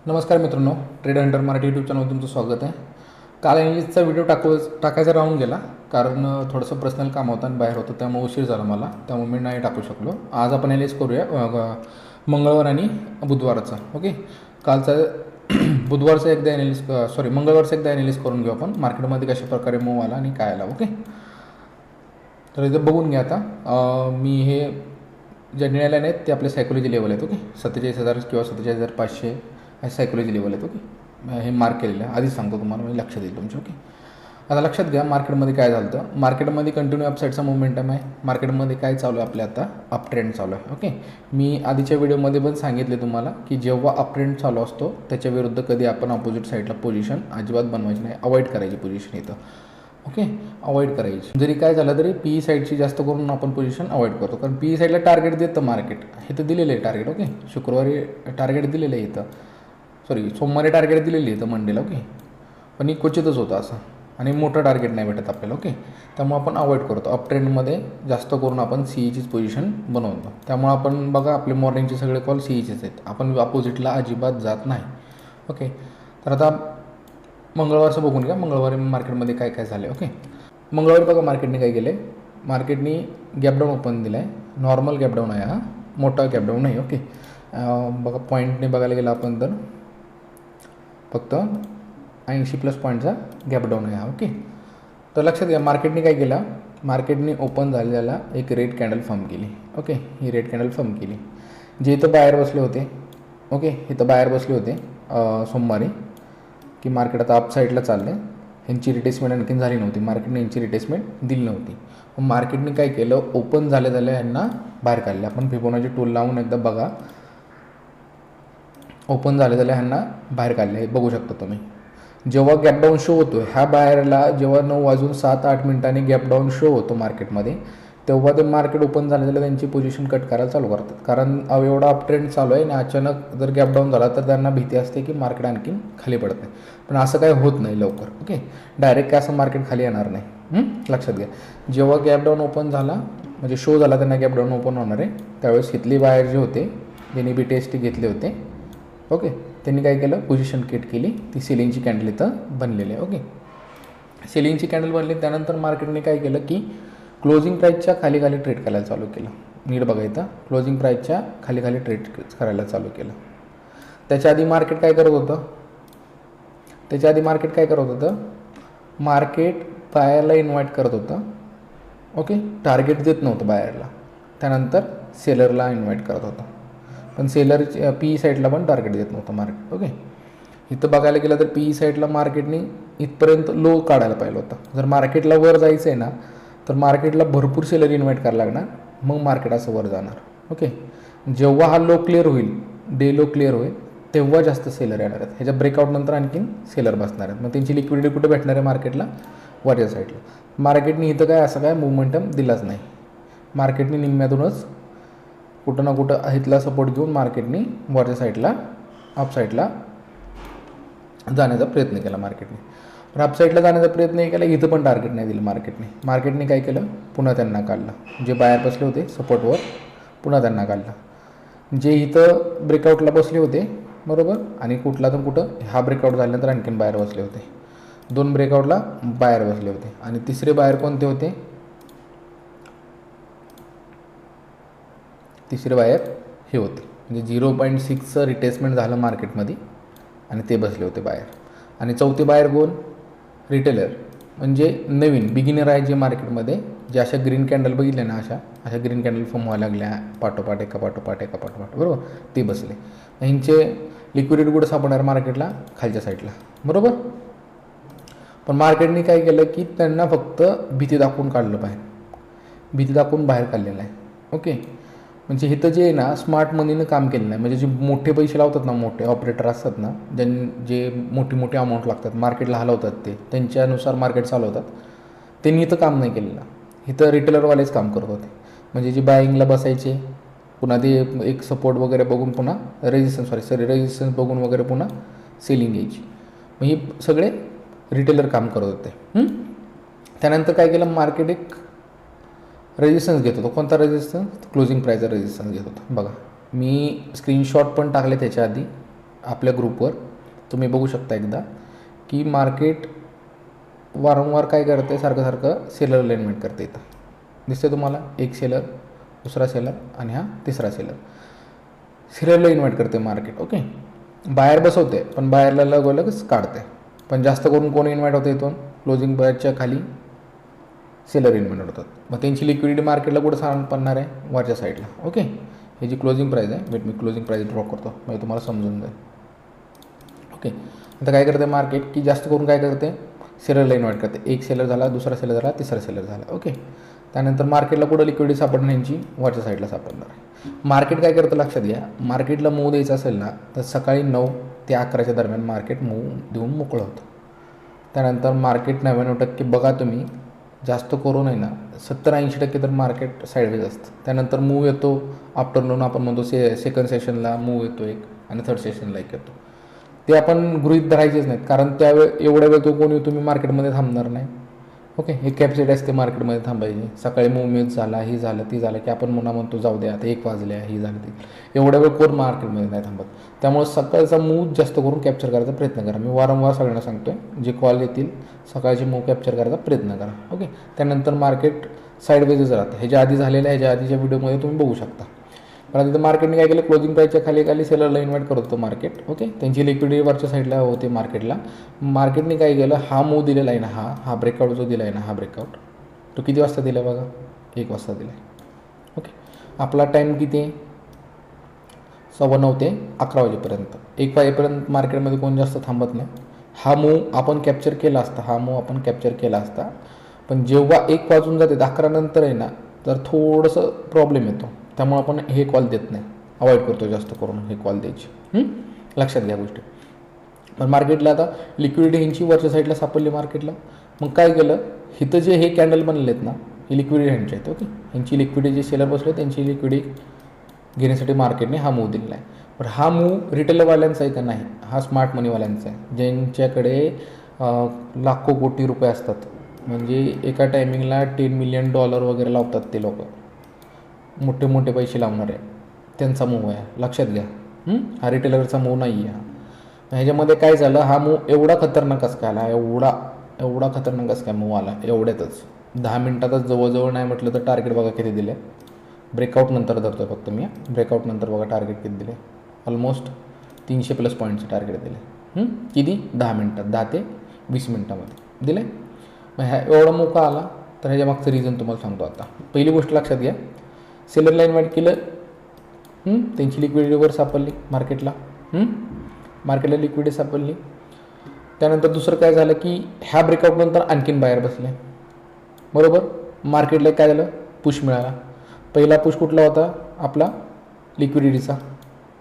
नमस्कार मित्रांनो, trade Hunter Marathi YouTube चॅनलवर तुमचं स्वागत आहे. काल ॲनालिस्टचा व्हिडिओ टाकायचा राहून गेला, कारण थोडंसं पर्सनल काम होतं आणि बाहेर होतं, त्यामुळे उशीर झाला मला, त्यामुळे मी नाही टाकू शकलो. आज आपण ॲनालिस्ट करूया मंगळवार आणि बुधवारचा. ओके, कालचा बुधवारचा एकदा मंगळवारचा एकदा ॲनालिस्ट करून घेऊ आपण. मार्केटमध्ये कशा प्रकारे मूव आला आणि काय आला. ओके, तर इथं बघून घ्या. आता मी हे जे निर्णय आहेत ते आपले सायकोलॉजी लेवल आहेत. ओके, 47,000 किंवा 47,500 सायकोलॉजी लेवल आहेत. ओके, हे मार्क केलेलं आहे, आधीच सांगतो तुम्हाला, मी लक्षात येईल तुमच्या. ओके, आता लक्षात घ्या मार्केटमध्ये काय झालं होतं. मार्केटमध्ये कंटिन्यू अपसाईडचा मोमेंटम आहे. मार्केटमध्ये काय चालू आहे, आपल्या आता अप ट्रेंड चालू आहे. ओके, मी आधीच्या व्हिडिओमध्ये पण सांगितले तुम्हाला की जेव्हा अप ट्रेंड चालू असतो त्याच्या विरुद्ध कधी आपण अपोजिट साईडला पोझिशन अजिबात बनवायची नाही, अवॉइड करायची पोझिशन इथं. ओके, अवॉइड करायची. जरी काय झालं तरी पी साईडची जास्त करून आपण पोझिशन अवॉइड करतो, कारण पी साईडला टार्गेट देतं मार्केट. हे तर दिलेलं आहे टार्गेट. ओके, शुक्रवारी टार्गेट दिलेलं आहे इथं, सोमवारी टार्गेट दिलेली आहे इथं मंडेला. ओके, पण ही क्वचितच होतं असं, आणि मोठं टार्गेट नाही भेटत आपल्याला. ओके, त्यामुळे आपण अवॉइड करतो. अप ट्रेंडमध्ये जास्त करून आपण सी ईचीच पोझिशन बनवतो. त्यामुळे आपण बघा आपले मॉर्निंगचे सगळे कॉल सी ईचेच आहेत, आपण अपोजिटला अजिबात जात नाही. ओके, तर आता मंगळवारचं बघून घ्या, मंगळवारी मार्केटमध्ये काय काय झालं. ओके, मंगळवारी बघा मार्केटने काय केलं आहे. मार्केटनी गॅपडाऊन ओपन दिला आहे, नॉर्मल गॅपडाऊन आहे हा, मोठा गॅपडाऊन नाही. ओके, बघा पॉईंटने बघायला गेलं आपण तर फक्त 80+ पॉईंटचा गॅपडाऊन आहे हा. ओके, तर लक्षात घ्या मार्केटने काय केलं, मार्केटने ओपन झालेला एक रेड कॅन्डल फॉर्म केली. ओके, ही रेड कॅन्डल फॉर्म केली. जे इथं बाहेर बसले होते, ओके, इथं बाहेर बसले होते सोमवारी, की मार्केट आता अप साईडला चाललं आहे. ह्यांची रिटेसमेंट आणखीन झाली नव्हती, मार्केटने यांची रिटेसमेंट दिली नव्हती. मग मार्केटने काय केलं, ओपन झाल्या ह्यांना बाहेर काढले. आपण फिबोनाची टूल लावून एकदा बघा, ओपन झाले ह्यांना बाहेर काढले, हे बघू शकता तुम्ही. जेव्हा गॅपडाऊन शो होतो ह्या बाहेरला, जेव्हा 9:07 गॅपडाऊन शो होतो मार्केटमध्ये, तेव्हा ते मार्केट ओपन झालं त्यांची पोझिशन कट करायला चालू करतात, कारण एवढा अप ट्रेंड चालू आहे आणि अचानक जर गॅपडाऊन झाला तर त्यांना भीती असते की मार्केट आणखीन खाली पडत नाही. पण असं काही होत नाही लवकर. ओके, डायरेक्ट काय असं मार्केट खाली येणार नाही. लक्षात घ्या, जेव्हा गॅपडाऊन ओपन झाला म्हणजे शो झाला त्यांना गॅपडाऊन ओपन होणार आहे, त्यावेळेस इथली बाहेर जे होते ज्यांनी BTST घेतले होते, ओके, त्यांनी काय केलं, पोझिशन किट केली. ती सेलिंगची कॅन्डल इथं बनलेली आहे. ओके, सेलिंगची कॅन्डल बनली. त्यानंतर मार्केटने काय केलं की क्लोजिंग प्राईसच्या खाली ट्रेड करायला चालू केलं. नीट बघा इथं, क्लोजिंग प्राईसच्या खाली ट्रेड करायला चालू केलं. त्याच्या आधी मार्केट काय करत होतं, मार्केट बायरला इन्व्हाइट करत होतं. ओके, टार्गेट देत नव्हतं बायरला. त्यानंतर सेलरला इन्व्हाइट करत होतं, पण सेलर पी साईडला पण टार्गेट देत नव्हतं मार्केट. ओके, इथं बघायला गेलं तर पी साईडला मार्केटने इथपर्यंत लो काढायला पाहिलं होतं. जर मार्केटला वर जायचं आहे ना, तर मार्केटला भरपूर सेलर इन्व्हाइट करायला लागणार, मग मार्केट असं वर जाणार. ओके, जेव्हा हा लो क्लिअर होईल, डे लो क्लिअर होईल, तेव्हा जास्त सेलर येणार आहेत. ह्याच्या ब्रेकआउटनंतर आणखीन सेलर बसणार आहेत. मग त्यांची लिक्विडिटी कुठे भेटणार आहे, मार्केटला वरच्या साईडला. मार्केटने इथं काय असं काय मुवमेंटम दिलाच नाही. मार्केटने निम्म्यातूनच कुठं ना कुठं इथला सपोर्ट घेऊन मार्केटने वरच्या साईडला अप साईडला जाण्याचा प्रयत्न केला मार्केटने. पण अप साईडला जाण्याचा प्रयत्न केला, इथं पण टार्गेट नाही दिलं मार्केटने काय केलं, पुन्हा त्यांना काढलं. जे बाहेर बसले होते सपोर्टवर, पुन्हा त्यांना काढलं. जे इथं ब्रेकआउटला बसले होते, बरोबर, आणि कुठला तर कुठं हा ब्रेकआउट झाल्यानंतर आणखीन बाहेर बसले होते. 2 ब्रेकआउटला बाहेर बसले होते. आणि तिसरे बाहेर कोणते होते, तिसरे बाहेर हे होते, म्हणजे 0.6चं रिटेसमेंट झालं मार्केटमध्ये आणि ते बसले होते बाहेर. आणि चौथे बाहेर कोण, रिटेलर, म्हणजे नवीन बिगिनर आहे जे मार्केटमध्ये, जे अशा ग्रीन कॅन्डल बघितले ना, अशा ग्रीन कॅन्डल फॉर्म व्हायला लागल्या पाठोपाठ एका पाठोपाठ, बरोबर, ते बसले. ह्यांचे लिक्विडिटी कुठं सापडणार मार्केटला, खालच्या साईडला, बरोबर. पण मार्केटने काय केलं की त्यांना फक्त भीती दाखवून काढलं बाहेर, भीती दाखवून बाहेर काढलेलं आहे. ओके, म्हणजे इथं जे आहे ना, स्मार्ट मनीनं काम केलं नाही. म्हणजे जे मोठे पैसे लावतात ना, मोठे ऑपरेटर असतात ना, जे मोठी अमाऊंट लागतात मार्केटला हलवतात, त्यांच्यानुसार मार्केट चालवतात, त्यांनी इथं काम नाही केलेलं. इथं रिटेलरवालेच काम करत होते. म्हणजे जे बाईंगला बसायचे, पुन्हा ते एक सपोर्ट वगैरे बघून पुन्हा रेजिस्टन्स बघून वगैरे पुन्हा सेलिंग यायची. मग ही सगळे रिटेलर काम करत होते. त्यानंतर काय केलं, मार्केट एक रेजिस्टन्स घेत होतो. कोणता रेजिस्टन्स, क्लोजिंग प्राईजचा रेजिस्टन्स घेत होतो. बघा, मी स्क्रीनशॉट पण टाकले त्याच्या आधी, आपल्या ग्रुपवर तुम्ही बघू शकता एकदा की मार्केट वारंवार काय करते, सारखं सेलर अलाइनमेंट करते. इथं दिसते तुम्हाला एक सेलर, दुसरा सेलर आणि हा तिसरा सेलर. सेलरला इन्व्हाइट करते मार्केट. ओके, बाहेर बसवते पण बाहेरला लगोलगच काढते. पण जास्त करून कोण इन्व्हाइट होते इथून, क्लोजिंग प्राईसच्या खाली सेलर इन्व्हाइट होतात. मग त्यांची लिक्विडिटी मार्केटला कुठं सापडणार आहे, वरच्या साईडला. ओके, ही जी क्लोजिंग प्राईस आहे, मी क्लोजिंग प्राईस ड्रॉ करतो म्हणजे तुम्हाला समजून जाईल. ओके, आता काय करते मार्केट की जास्त करून काय करते, सेलरला इन्व्हाइट करते. एक सेलर झाला, दुसरा सेलर झाला, तिसरा सेलर झाला. ओके, त्यानंतर मार्केटला कुठं लिक्विडिटी सापडण्याची वरच्या साईडला सापडणार आहे. मार्केट काय करतं लक्षात घ्या, मार्केटला मूव द्यायचं असेल ना तर सकाळी 9 ते 11च्या दरम्यान मार्केट मूव देऊन मोकळं होतं. त्यानंतर मार्केट 99% बघा तुम्ही, जास्त करून आहे ना 70-80% तर मार्केट साईडवेज असतं. त्यानंतर मूव येतो आफ्टरनून, आपण म्हणतो सेकंड सेशनला मूव येतो एक, आणि थर्ड सेशनला एक येतो. ते आपण गृहीत धरायचेच नाहीत, कारण एवढ्या वेळ तो कोणी तुम्ही मार्केटमध्ये थांबणार नाही. ओके, हे कॅपॅसिटी असते मार्केटमध्ये थांबायची. सकाळी मूव मिस झाला, ही झालं, ती झालं की आपण म्हणतो जाऊ द्या आता 1 वाजले, ही झाली ती. एवढ्या वेळ कोण मार्केटमध्ये नाही थांबत. त्यामुळे सकाळचा मूव जास्त करून कॅप्चर करायचा प्रयत्न करा. मी वारंवार सगळ्यांना सांगतो आहे, जे कॉल येतील सकाळची मूव कॅप्चर करायचा प्रयत्न करा. ओके, त्यानंतर मार्केट साईडवेजच राहतं. ह्याच्या आधी झालेल्या, ह्याच्या आधीच्या व्हिडिओमध्ये तुम्ही बघू शकता. पण तिथं मार्केटने काय केलं, क्लोजिंग प्राईसच्या खाली सेलरला इन्व्हाइट करत होतं मार्केट. ओके, त्यांची लिक्विडिटी वरच्या साईडला होते मार्केटला. मार्केटने काय केलं, हा मूव दिलेला आहे ना, हा ब्रेकआउट जो दिला आहे ना, हा ब्रेकआउट तो किती वाजता दिला आहे बघा, 1 वाजता दिला आहे. ओके, आपला टाईम किती आहे, 9:15 ते 11 वाजेपर्यंत. 1 वाजेपर्यंत मार्केटमध्ये कोण जास्त थांबत नाही. हा मूव आपण कॅप्चर केला असता, पण जेव्हा 1 वाजून जाते 11 नंतर आहे ना, तर थोडंसं प्रॉब्लेम येतो. त्यामुळे आपण हे कॉल देत नाही, अवॉइड करतो जास्त करून हे कॉल द्यायची. लक्षात घ्या गोष्टी. पण मार्केटला आता लिक्विडिटी ह्यांची वरच्या साईडला सापडली मार्केटला. मग काय केलं, इथं जे हे कॅन्डल बनले आहेत ना, हे लिक्विडिटी ह्यांचे आहेत. ओके, ह्यांची लिक्विडिटी जे सेलर बसले त्यांची लिक्विडिटी घेण्यासाठी मार्केटने हा मूव दिलेला आहे. पण हा मूव रिटेलवाल्यांचा आहे का नाही, हा स्मार्ट मनीवाल्यांचा आहे, ज्यांच्याकडे लाखो कोटी रुपये असतात. म्हणजे एका टायमिंगला $10 मिलियन वगैरे लावतात ते लोक, मोठे मोठे पैसे लावणार आहे, त्यांचा मूव आहे. लक्षात घ्या, हा रिटेलरचा मूव नाही आहे. ह्याच्यामध्ये काय झालं, हा मूव एवढा खतरनाक कसं काय आला, एवढा खतरनाक कसं काय मूव आला, एवढ्यातच 10 मिनटातच जवळजवळ नाही म्हटलं तर टार्गेट बघा किती दिले. ब्रेकआउट नंतर धरतो फक्त मी, ब्रेकआउट नंतर बघा टार्गेट किती दिले, ऑलमोस्ट 300+ पॉईंटचे टार्गेट दिले. किती, 10 मिनटात, 10 ते 20 मिनटामध्ये दिले. मग एवढा मूव का आला, तर ह्याच्या मागचं रिझन तुम्हाला सांगतो. आता पहिली गोष्ट लक्षात घ्या, सेलरला इन्व्हाइट केलं, त्यांची लिक्विडिटीवर सापडली मार्केटला, लिक्विडिटी सापडली. त्यानंतर दुसरं काय झालं की ह्या ब्रेकआउटनंतर आणखीन बाहेर बसले, बरोबर. मार्केटला काय झालं, पुश मिळाला. पहिला पुश कुठला होता, आपला लिक्विडिटीचा.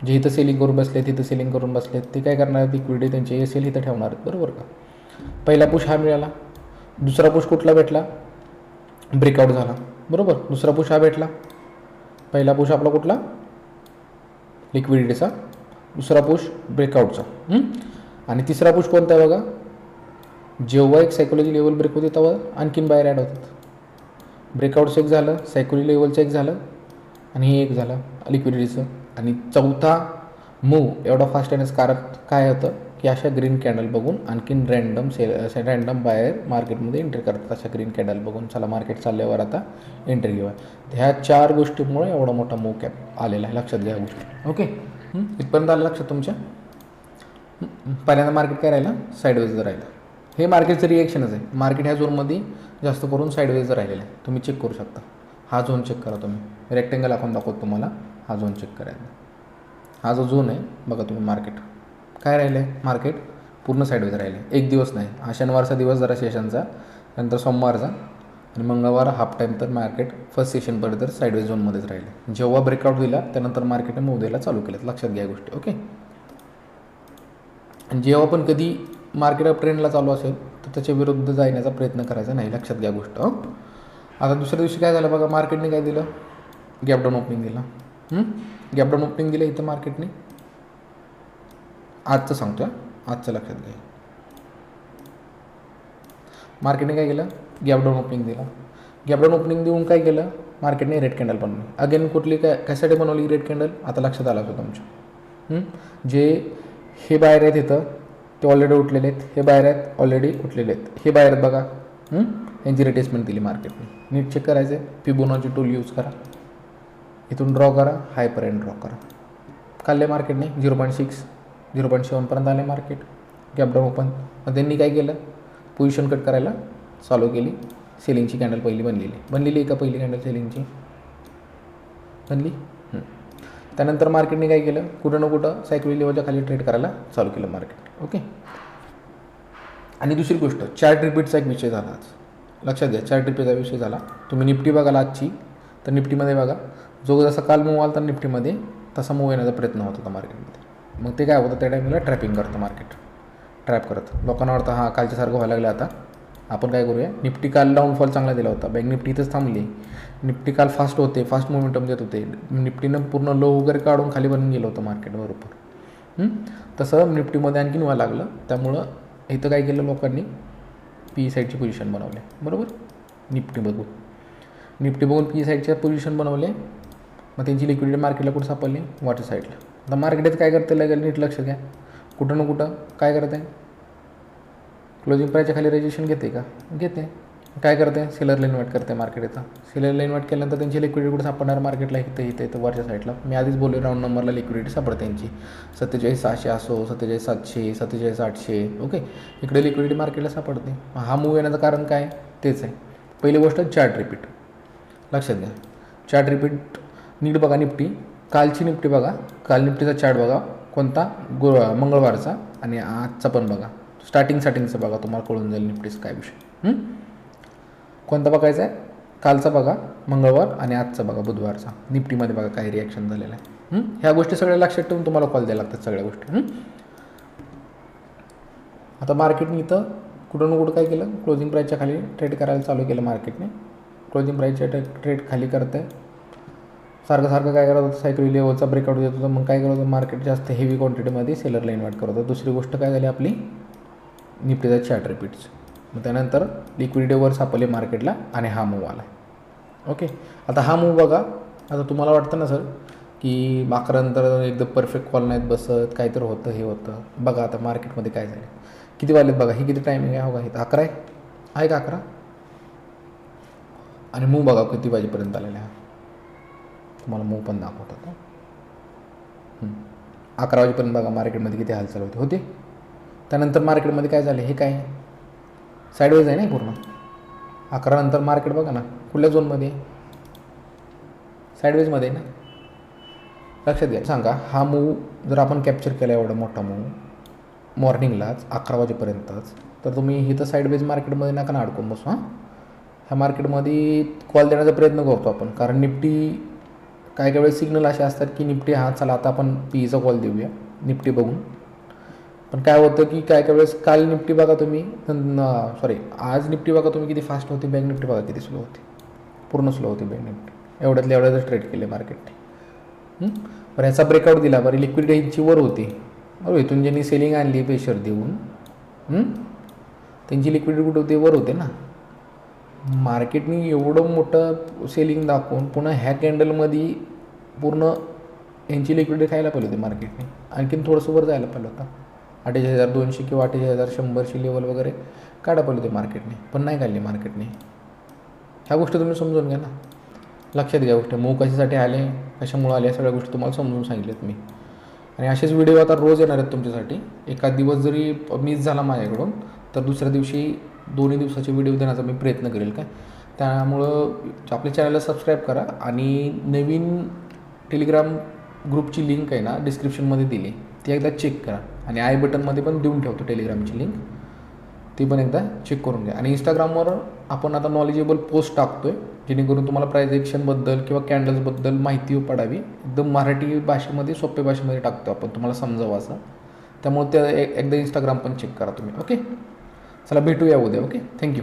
जे इथं सेलिंग करून बसले, तिथं सेलिंग करून बसले, ते काय करणार, लिक्विडिटी त्यांची असेल इथं ठेवणार आहेत, बरोबर का. पहिला पुश हा मिळाला. दुसरा पुश कुठला भेटला, ब्रेकआउट झाला, बरोबर. दुसरा पुश हा भेटला. पहिला पुश आपला कुठला, लिक्विडिटीचा. दुसरा पुश ब्रेकआउटचा. आणि तिसरा पुश कोणता आहे बघा, जेव्हा एक सायकोलॉजी लेवल ब्रेक होते तेव्हा आणखीन बाहेर ॲड होतात. ब्रेकआउटचं एक झालं, सायकोलॉजी लेवलचं एक झालं, आणि हे एक झालं लिक्विडिटीचं. आणि चौथा मूव एवढा फास्ट येण्याचं कारण काय होतं की अशा ग्रीन कॅन्डल बघून आणखीन रँडम बाहेर मार्केटमध्ये एंट्री करतात. अशा ग्रीन कॅन्डल बघून चला मार्केट चालल्यावर आता एंट्री घेऊया. ह्या 4 गोष्टीमुळे एवढा मोठा मूव कॅप आलेला आहे, लक्षात घ्या गोष्टी. ओके, इथपर्यंत आलं लक्षात तुमच्या. पहिल्यांदा मार्केट काय राहिलं, साईडवेज राहिलं. हे मार्केटचं रिएक्शनच आहे. मार्केट ह्या झोनमध्ये जास्त करून साईडवेज राहिलेलं आहे, तुम्ही चेक करू शकता. हा झोन चेक करा तुम्ही, रेक्टेंगल आपण दाखवतो तुम्हाला, हा झोन चेक करायचा. हा जो झोन आहे बघा तुम्ही, मार्केट काय राहिलं आहे, मार्केट पूर्ण साईडवेज राहिले. एक दिवस नाही, हा शनिवारचा दिवस जरा सेशनचा, नंतर सोमवारचा आणि मंगळवार हाफ टाईम, तर मार्केट फर्स्ट सेशनपर्यंत तर साईडवेज झोनमध्येच राहिले. जेव्हा ब्रेकआउट दिला त्यानंतर मार्केटने मूव द्यायला चालू केलं, लक्षात घ्या गोष्टी. ओके, आणि जेव्हा पण कधी मार्केट अप ट्रेंडला चालू असेल तर त्याच्या विरुद्ध जाण्याचा प्रयत्न करायचा नाही, लक्षात घ्या गोष्ट. आता दुसऱ्या दिवशी काय झालं बघा, मार्केटने काय दिलं, गॅप डाऊन ओपनिंग दिला. गॅप डाऊन ओपनिंग दिलं इथं मार्केटने. आजचं सांगतो, आजचं लक्षात घ्या. मार्केटने काय केलं, गॅप डाऊन ओपनिंग दिला. गॅप डाऊन ओपनिंग देऊन काय केलं, मार्केटने रेड कॅन्डल बनवली. अगेन कुठली कशासाठी बनवली रेड कॅन्डल, आता लक्षात आलं होतं तुमच्या. जे हे बाहेर आहेत इथं, ते ऑलरेडी उठलेले आहेत. हे बाहेर आहेत, ऑलरेडी उठलेले आहेत. हे बाहेर आहेत बघा, यांची रिटेसमेंट दिली मार्केटने. नीट चेक करायचं आहे. फिबोनाची टूल यूज करा, इथून ड्रॉ करा, हायपर्यंत ड्रॉ करा. काढले मार्केटने 0.6 0.7पर्यंत आले मार्केट. Gap down open. मग त्यांनी काय केलं, पोझिशन कट करायला चालू केली. सेलिंगची कॅन्डल पहिली बनलेली आहे का, पहिली कॅन्डल सेलिंगची बनली. त्यानंतर मार्केटने काय केलं, कुठं ना कुठं सायकली लेवलच्या खाली ट्रेड करायला चालू केलं मार्केट. ओके. आणि दुसरी गोष्ट, चार्ट रिपीटचा एक विषय झाला आज. लक्षात घ्या, चार्ट रिपीटचा विषय झाला. तुम्ही निफ्टी बघाल आजची, तर निफ्टीमध्ये बघा, जो जसा काल मूव आला तर निफ्टीमध्ये तसा मूव येण्याचा प्रयत्न होत होता मार्केटमध्ये. मग ते काय होतं, त्या टाईमला ट्रॅपिंग करतं मार्केट, ट्रॅप करतं. लोकांना वाटतं हां कालच्यासारखं व्हायला लागलं, आता आपण काय करूया. निफ्टी काल डाऊनफॉल चांगला दिला होता, बँक निफ्टी इथंच थांबली. निफ्टी काल फास्ट होते, फास्ट मोमेंटम देत होते. निफ्टीनं पूर्ण लो वगैरे काढून खाली बनून गेलं होतं मार्केट बरोबर. तसं निफ्टीमध्ये आणखीन व्हायला लागलं. त्यामुळं इथं काय केलं, लोकांनी पी साईडची पोझिशन बनवले बरोबर. निफ्टी बघून पी साईडच्या पोझिशन बनवले. मग त्यांची लिक्विडिटी मार्केटला कुठं सापडली, वॉटर साईडला. आता मार्केट काय करते लागेल, नीट लक्ष घ्या. कुठं ना कुठं काय करते, क्लोजिंग प्राईसच्या खाली रेजिस्ट्रेशन घेते का, घेते. काय करते, सेलरला इन्व्हाइट करते मार्केट. येतं सेलरला इन्व्हाइट केल्यानंतर त्यांची लिक्विडिटी कुठे सापडणार मार्केटला, इथं वरच्या साईडला. मी आधीच बोलले, राऊंड नंबरला लिक्विडिटी सापडते त्यांची 47,600 असो, 47,700, 47,800. ओके, इकडे लिक्विडिटी मार्केटला सापडते. हा मूव येण्याचं कारण काय, तेच आहे. पहिली गोष्ट चार्ट रिपीट, लक्षात घ्या. चार्ट रिपीट नीट बघा. निफ्टी कालची निफ्टी बघा, काल निफ्टीचा चार्ट बघा कोणता, मंगळवारचा, आणि आजचा पण बघा. स्टार्टिंगचं बघा, तुम्हाला कळून जाईल निफ्टीचं काय विषय. कोणता बघायचा आहे, कालचा बघा मंगळवार, आणि आजचा बघा बुधवारचा. निफ्टीमध्ये बघा काय रिॲक्शन झालेलं आहे. ह्या गोष्टी सगळ्या लक्षात ठेवून तुम्हाला कॉल द्यायला लागतात सगळ्या गोष्टी. आता मार्केटने इथं कुठं ना कुठं काय केलं, क्लोजिंग प्राईसच्या खाली ट्रेड करायला चालू केलं मार्केटने. क्लोजिंग प्राईसच्या ट्रेड खाली करत आहे. सारखं काय करत होतं, सायकल लेवलचा ब्रेकआउट देत होतं. मग काय करत होतं, मार्केट जास्त हेवी क्वांटिटीमध्ये सेलरला इन्व्हाइट करत होतं. दुसरी गोष्ट काय झाली आपली, निफ्टीचा चार्ट रिपीट्स. मग त्यानंतर लिक्विडिटीवर सापडले मार्केटला, आणि हा मूव आला. ओके. आता हा मूव बघा. आता तुम्हाला वाटतं ना सर की 11 नंतर एकदम परफेक्ट कॉल नाहीत बसत, काहीतरी होतं, हे होतं. बघा आता मार्केटमध्ये काय झालं, किती वाजलेत बघा. ही किती टायमिंग आहे, हो का, इथं 11 आहे का 11. आणि मूव बघा किती वाजेपर्यंत आलेला आहे. तुम्हाला मूव पण दाखवतात. 11 वाजेपर्यंत बघा मार्केटमध्ये किती हालचाल होते. त्यानंतर मार्केटमध्ये काय झालं, हे काय साईडवेज आहे ना पूर्ण. 11 नंतर मार्केट बघा ना कुठल्या झोनमध्ये, साईडवेजमध्ये आहे ना. लक्षात घ्या. सांगा, हा मूव जर आपण कॅप्चर केला, एवढा मोठा मूव मॉर्निंगलाच 11 वाजेपर्यंतच, तर तुम्ही इथं साईडवेज मार्केटमध्ये नका ना अडकून बसू. ह्या मार्केटमध्ये कॉल देण्याचा प्रयत्न करतो आपण, कारण निफ्टी काय काय वेळेस सिग्नल असे असतात की निफ्टी हा चला आता आपण पीचा कॉल देऊया निफ्टी बघून. पण काय होतं की काय काय वेळेस काल निफ्टी बघा तुम्ही, आज निफ्टी बघा तुम्ही किती फास्ट होती, बँक निफ्टी बघा किती स्लो होती, पूर्ण स्लो होती बँक निफ्टी. एवढ्याच ट्रेड केले मार्केटने. बरं ह्याचा ब्रेकआउट दिला, बरं लिक्विडिटी ह्यांची वर होती बरोबर. इथून ज्यांनी सेलिंग आणली प्रेशर देऊन, त्यांची लिक्विडिटी कुठे होती, वर होते ना. मार्केटने एवढं मोठं सेलिंग दाखवून पुन्हा ह्या कॅन्डलमध्ये पूर्ण यांची लिक्विडिटी खायला पाहिजे होती मार्केटने. आणखीन थोडंसं वर जायला पाहिलं होतं, 28,200 किंवा 28,100ची लेवल वगैरे काढा पाहिजे होते मार्केटने, पण नाही काढली मार्केटने. ह्या गोष्टी तुम्ही समजून घ्या ना, लक्षात घ्या गोष्टी. मूव कशासाठी आले, कशामुळे आले, या सगळ्या गोष्टी तुम्हाला समजून सांगितल्यात मी. आणि असेच व्हिडिओ आता रोज येणार आहेत तुमच्यासाठी. एखाद दिवस जरी मिस झाला माझ्याकडून, तर दुसऱ्या दिवशी 2 दिवसाचे व्हिडिओ देण्याचा मी प्रयत्न करेल काय. त्यामुळं आपल्या चॅनलला सबस्क्राईब करा, आणि नवीन टेलिग्राम ग्रुपची लिंक आहे ना डिस्क्रिप्शनमध्ये दिली, ती एकदा चेक करा. आणि आय बटनमध्ये पण देऊन ठेवतो टेलिग्रामची लिंक, ती पण एकदा चेक करून घ्या. आणि इंस्टाग्रामवर आपण आता नॉलेजेबल पोस्ट टाकतो आहे, जेणेकरून तुम्हाला प्राईज ॲक्शनबद्दल किंवा कॅन्डल्सबद्दल माहिती पडावी. एकदम मराठी भाषेमध्ये, सोप्या भाषेमध्ये टाकतो आपण, तुम्हाला समजावं असं. त्यामुळे एकदा इंस्टाग्राम पण चेक करा तुम्ही. ओके, चला भेटूया उद्या. Okay, thank you.